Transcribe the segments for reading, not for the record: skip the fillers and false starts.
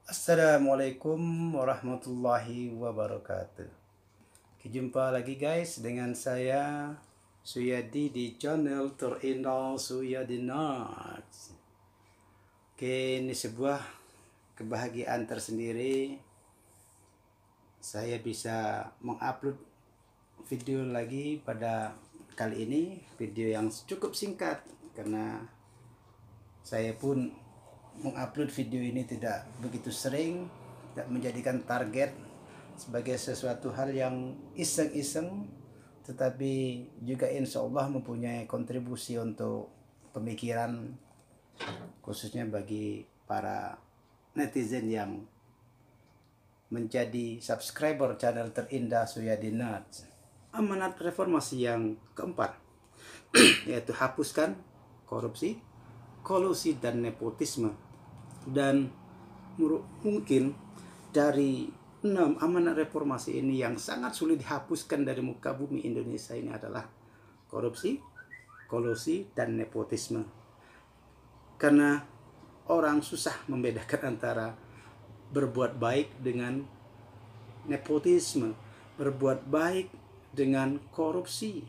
Assalamualaikum warahmatullahi wabarakatuh. Jumpa lagi guys dengan saya Suyadi di channel terindah Suyadi Nards. Oke, ini sebuah kebahagiaan tersendiri. Saya bisa mengupload video lagi pada kali ini, video yang cukup singkat karena saya pun mengupload video ini tidak begitu sering, tidak menjadikan target sebagai sesuatu hal yang iseng-iseng, tetapi juga insya Allah mempunyai kontribusi untuk pemikiran, khususnya bagi para netizen yang menjadi subscriber channel terindah Suyadi Nards. Amanat reformasi yang keempat yaitu hapuskan korupsi, kolusi, dan nepotisme. Dan mungkin dari 6 amanat reformasi ini yang sangat sulit dihapuskan dari muka bumi Indonesia ini adalah korupsi, kolusi, dan nepotisme. Karena orang susah membedakan antara berbuat baik dengan nepotisme, berbuat baik dengan korupsi,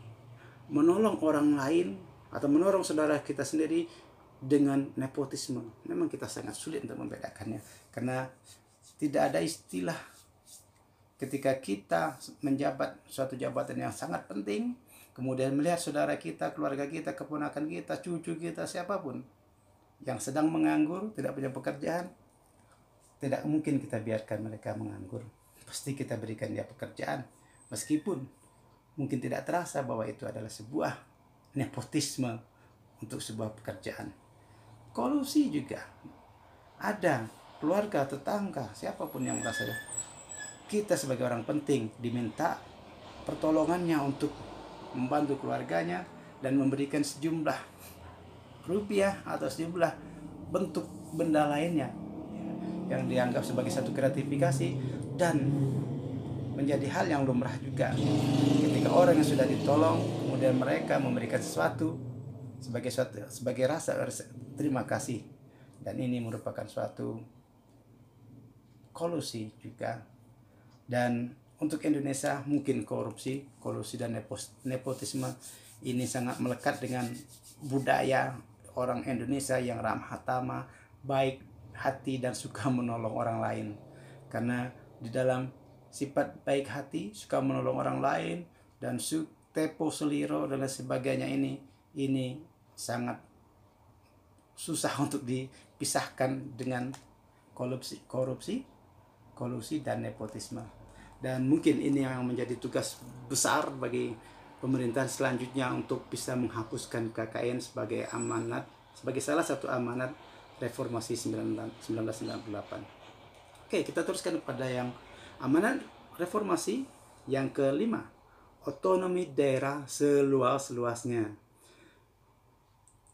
menolong orang lain atau menolong saudara kita sendiri dengan nepotisme. Memang kita sangat sulit untuk membedakannya, karena tidak ada istilah ketika kita menjabat suatu jabatan yang sangat penting, kemudian melihat saudara kita, keluarga kita, keponakan kita, cucu kita, siapapun yang sedang menganggur, tidak punya pekerjaan, tidak mungkin kita biarkan mereka menganggur. Pasti kita berikan dia pekerjaan, meskipun mungkin tidak terasa bahwa itu adalah sebuah nepotisme untuk sebuah pekerjaan. Kolusi juga ada, keluarga, tetangga, siapapun yang merasa kita sebagai orang penting diminta pertolongannya untuk membantu keluarganya dan memberikan sejumlah rupiah atau sejumlah bentuk benda lainnya yang dianggap sebagai satu gratifikasi dan menjadi hal yang lumrah juga ketika orang yang sudah ditolong kemudian mereka memberikan sesuatu sebagai rasa terima kasih, dan ini merupakan suatu kolusi juga. Dan untuk Indonesia mungkin korupsi, kolusi, dan nepotisme ini sangat melekat dengan budaya orang Indonesia yang ramah tamah, baik hati, dan suka menolong orang lain. Karena di dalam sifat baik hati, suka menolong orang lain, dan tepo seliro dan lain sebagainya ini sangat susah untuk dipisahkan dengan korupsi, kolusi, dan nepotisme. Dan mungkin ini yang menjadi tugas besar bagi pemerintahan selanjutnya untuk bisa menghapuskan KKN sebagai amanat, sebagai salah satu amanat reformasi 1998. Oke, kita teruskan kepada yang amanat reformasi yang kelima, otonomi daerah seluas-luasnya.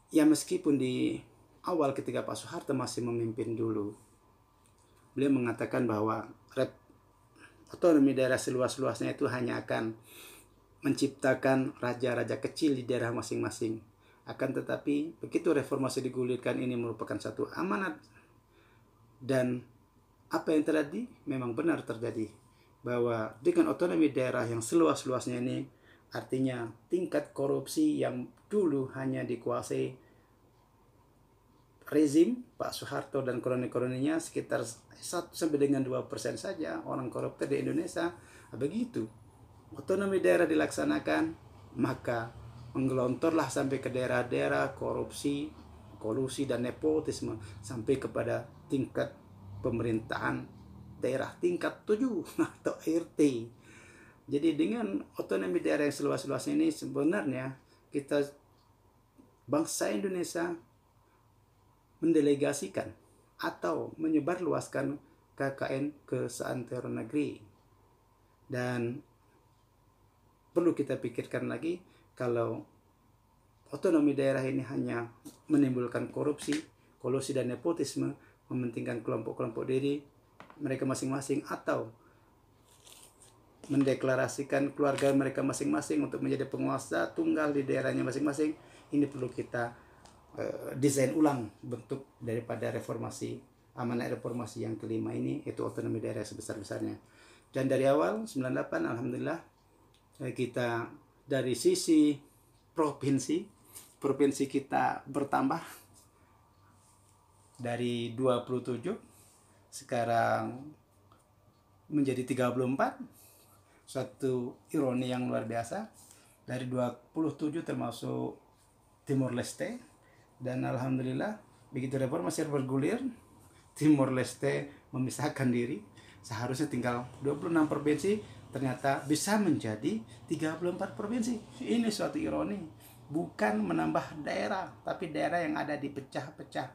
Ya, meskipun di awal ketika Pak Soeharto masih memimpin dulu, beliau mengatakan bahwa otonomi daerah seluas-luasnya itu hanya akan menciptakan raja-raja kecil di daerah masing-masing. Akan tetapi begitu reformasi digulirkan, ini merupakan satu amanat, dan apa yang terjadi memang benar terjadi, bahwa dengan otonomi daerah yang seluas-luasnya ini artinya tingkat korupsi yang dulu hanya dikuasai rezim Pak Soeharto dan kroni-kroninya sekitar 1 sampai dengan 2% saja orang koruptor di Indonesia. Begitu otonomi daerah dilaksanakan, maka menggelontorlah sampai ke daerah-daerah korupsi, kolusi, dan nepotisme sampai kepada tingkat pemerintahan daerah tingkat 7 atau RT. Jadi dengan otonomi daerah yang seluas-luasnya ini sebenarnya kita bangsa Indonesia mendelegasikan atau menyebarluaskan KKN ke seantero negeri. Dan perlu kita pikirkan lagi, kalau otonomi daerah ini hanya menimbulkan korupsi, kolusi, dan nepotisme, mementingkan kelompok-kelompok diri mereka masing-masing, atau mendeklarasikan keluarga mereka masing-masing untuk menjadi penguasa tunggal di daerahnya masing-masing, ini perlu kita desain ulang bentuk daripada reformasi amanat reformasi yang kelima ini, itu otonomi daerah sebesar-besarnya. Dan dari awal 98 alhamdulillah kita dari sisi provinsi kita bertambah dari 27 sekarang menjadi 34. Suatu ironi yang luar biasa, dari 27 termasuk Timor Leste, dan alhamdulillah begitu reformasi bergulir, Timor Leste memisahkan diri. Seharusnya tinggal 26 provinsi, ternyata bisa menjadi 34 provinsi. Ini suatu ironi, bukan menambah daerah, tapi daerah yang ada dipecah-pecah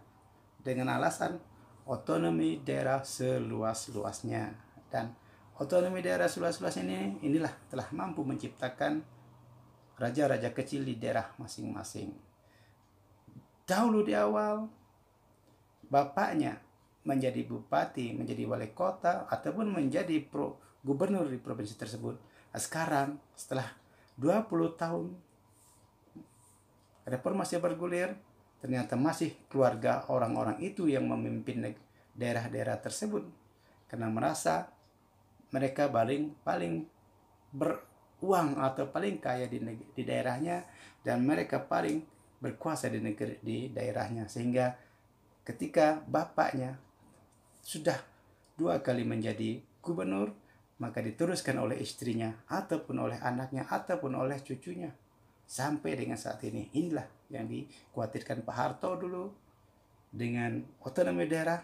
dengan alasan otonomi daerah seluas-luasnya. Dan otonomi daerah seluas-luas inilah telah mampu menciptakan raja-raja kecil di daerah masing-masing. Dahulu di awal bapaknya menjadi bupati, menjadi wali kota, ataupun menjadi gubernur di provinsi tersebut. Sekarang setelah 20 tahun reformasi bergulir, ternyata masih keluarga orang-orang itu yang memimpin daerah-daerah tersebut, karena merasa mereka paling beruang atau paling kaya di daerahnya, dan mereka paling berkuasa di daerahnya. Sehingga ketika bapaknya sudah 2 kali menjadi gubernur, maka diteruskan oleh istrinya, ataupun oleh anaknya, ataupun oleh cucunya, sampai dengan saat ini. Inilah yang dikhawatirkan Pak Harto dulu, dengan otonomi daerah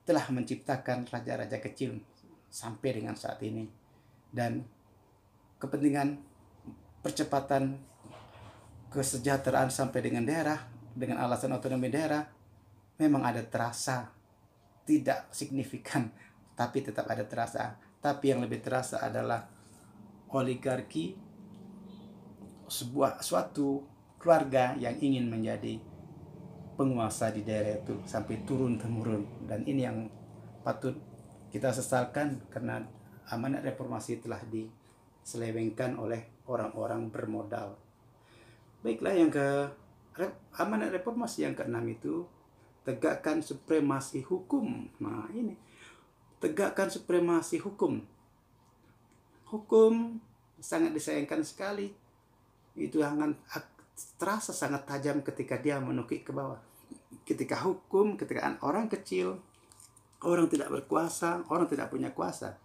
telah menciptakan raja-raja kecil sampai dengan saat ini. Dan kepentingan percepatan kesejahteraan sampai dengan daerah dengan alasan otonomi daerah memang ada terasa, tidak signifikan, tapi tetap ada terasa. Tapi yang lebih terasa adalah oligarki, suatu keluarga yang ingin menjadi penguasa di daerah itu sampai turun-temurun. Dan ini yang patut kita sesalkan, karena amanat reformasi telah diselewengkan oleh orang-orang bermodal. Baiklah, yang amanat reformasi yang ke-6 itu tegakkan supremasi hukum. Nah ini, tegakkan supremasi hukum. Hukum sangat disayangkan sekali. Itu terasa sangat tajam ketika dia menukik ke bawah. Ketika hukum, ketika orang kecil, orang tidak berkuasa, orang tidak punya kuasa,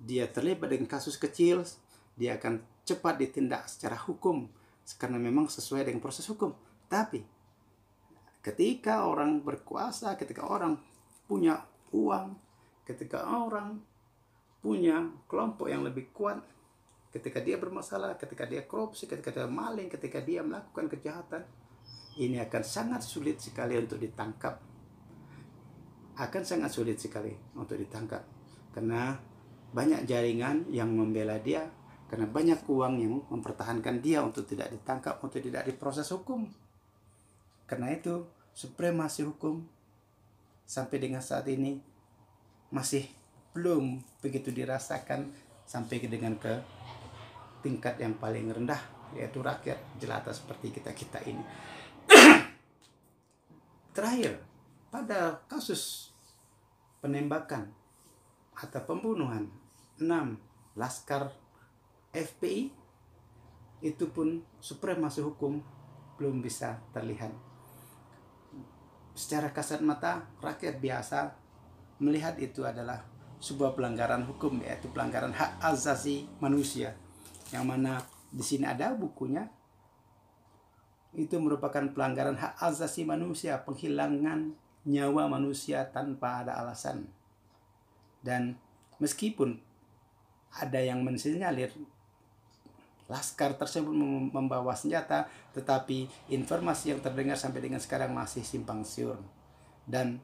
dia terlibat dengan kasus kecil, dia akan cepat ditindak secara hukum, karena memang sesuai dengan proses hukum. Tapi ketika orang berkuasa, ketika orang punya uang, ketika orang punya kelompok yang lebih kuat, ketika dia bermasalah, ketika dia korupsi, ketika dia maling, ketika dia melakukan kejahatan, ini akan sangat sulit sekali untuk ditangkap. Akan sangat sulit sekali untuk ditangkap, karena banyak jaringan yang membela dia, karena banyak uang yang mempertahankan dia untuk tidak ditangkap, untuk tidak diproses hukum. Karena itu supremasi hukum sampai dengan saat ini masih belum begitu dirasakan sampai dengan ke tingkat yang paling rendah, yaitu rakyat jelata seperti kita ini. Terakhir, pada kasus penembakan atau pembunuhan 6 laskar FPI, itu pun supremasi hukum belum bisa terlihat. Secara kasat mata, rakyat biasa melihat itu adalah sebuah pelanggaran hukum, yaitu pelanggaran hak asasi manusia, yang mana di sini ada bukunya. Itu merupakan pelanggaran hak asasi manusia, penghilangan nyawa manusia tanpa ada alasan. Dan meskipun ada yang mensinyalir laskar tersebut membawa senjata, tetapi informasi yang terdengar sampai dengan sekarang masih simpang siur. Dan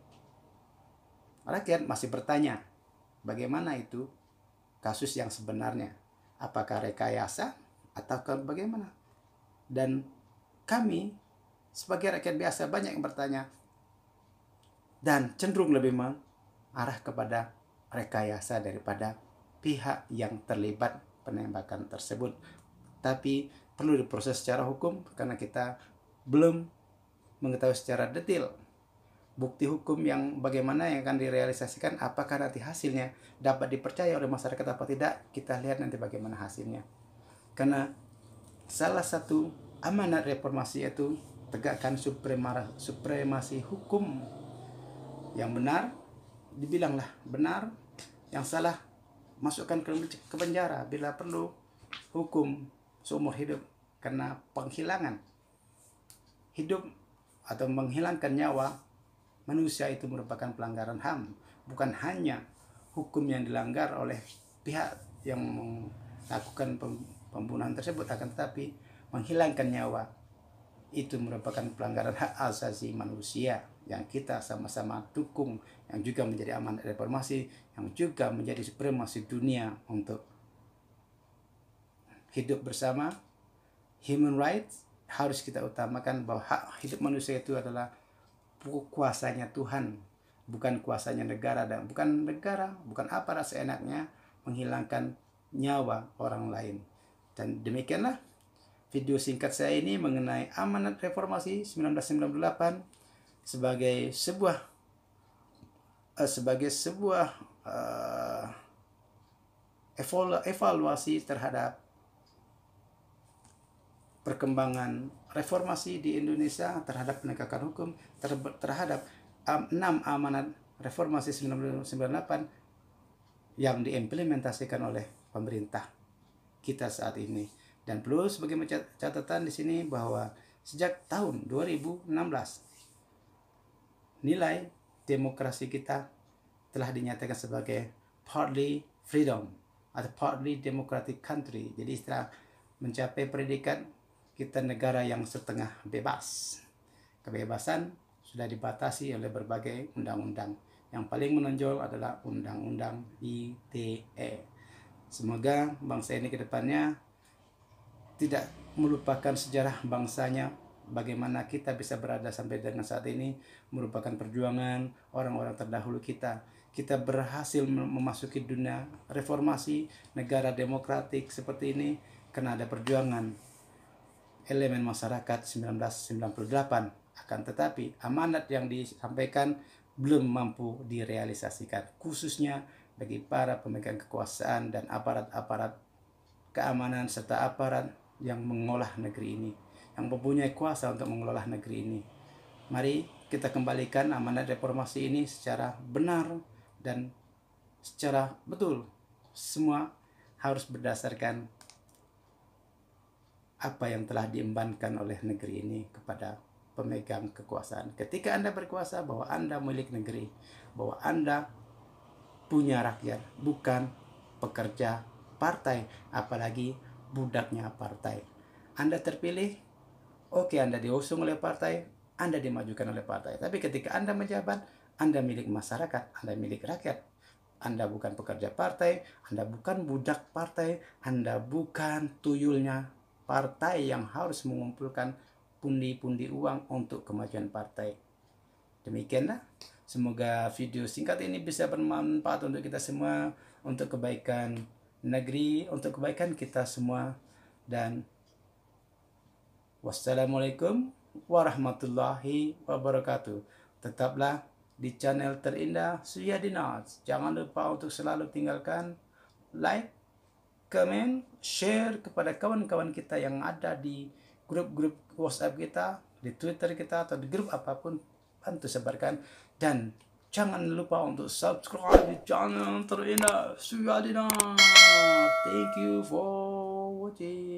rakyat masih bertanya, bagaimana itu kasus yang sebenarnya? Apakah rekayasa atau bagaimana? Dan kami sebagai rakyat biasa banyak yang bertanya, dan cenderung lebih mengarah kepada rekayasa daripada pihak yang terlibat penembakan tersebut. Tapi perlu diproses secara hukum, karena kita belum mengetahui secara detail bukti hukum yang bagaimana yang akan direalisasikan, apakah nanti hasilnya dapat dipercaya oleh masyarakat apa tidak, kita lihat nanti bagaimana hasilnya. Karena salah satu amanat reformasi itu tegakkan supremasi hukum. Yang benar dibilanglah benar, yang salah masukkan ke penjara, bila perlu hukum seumur hidup, karena penghilangan hidup atau menghilangkan nyawa manusia itu merupakan pelanggaran HAM. Bukan hanya hukum yang dilanggar oleh pihak yang melakukan pembunuhan tersebut, akan tetapi menghilangkan nyawa itu merupakan pelanggaran hak asasi manusia yang kita sama-sama dukung, yang juga menjadi amanat reformasi, yang juga menjadi supremasi dunia untuk hidup bersama. Human rights harus kita utamakan, bahwa hak hidup manusia itu adalah kuasanya Tuhan, bukan kuasanya negara, dan bukan aparat seenaknya menghilangkan nyawa orang lain. Dan demikianlah video singkat saya ini mengenai amanat reformasi 1998 sebagai sebuah evaluasi terhadap perkembangan reformasi di Indonesia, terhadap penegakan hukum, terhadap 6 amanat reformasi 1998 yang diimplementasikan oleh pemerintah kita saat ini. Dan perlu sebagai catatan di sini bahwa sejak tahun 2016 nilai demokrasi kita telah dinyatakan sebagai partly freedom atau partly democratic country. Jadi setelah mencapai predikat kita negara yang setengah bebas. Kebebasan sudah dibatasi oleh berbagai undang-undang. Yang paling menonjol adalah Undang-Undang ITE. Semoga bangsa ini ke depannya tidak melupakan sejarah bangsanya, bagaimana kita bisa berada sampai dengan saat ini, merupakan perjuangan orang-orang terdahulu kita. Kita berhasil memasuki dunia reformasi, negara demokratik seperti ini, karena ada perjuangan elemen masyarakat 1998. Akan tetapi amanat yang disampaikan belum mampu direalisasikan, khususnya bagi para pemegang kekuasaan dan aparat-aparat keamanan serta aparat yang mengolah negeri ini, yang mempunyai kuasa untuk mengelola negeri ini. Mari kita kembalikan amanat reformasi ini secara benar dan secara betul. Semua harus berdasarkan apa yang telah diembankan oleh negeri ini kepada pemegang kekuasaan. Ketika Anda berkuasa, bahwa Anda milik negeri, bahwa Anda punya rakyat, bukan pekerja partai, apalagi budaknya partai. Anda terpilih, oke, Anda diusung oleh partai, Anda dimajukan oleh partai. Tapi ketika Anda menjabat, Anda milik masyarakat, Anda milik rakyat. Anda bukan pekerja partai, Anda bukan budak partai, Anda bukan tuyulnya partai yang harus mengumpulkan pundi-pundi uang untuk kemajuan partai. Demikianlah, semoga video singkat ini bisa bermanfaat untuk kita semua, untuk kebaikan negeri, untuk kebaikan kita semua. Dan wassalamualaikum warahmatullahi wabarakatuh. Tetaplah di channel terindah Suyadi Notes. Jangan lupa untuk selalu tinggalkan like, komen, share kepada kawan-kawan kita yang ada di grup-grup WhatsApp kita, di Twitter kita, atau di grup apapun. Bantu sebarkan. Dan jangan lupa untuk subscribe di channel terindah Suyadi Notes. Thank you for watching.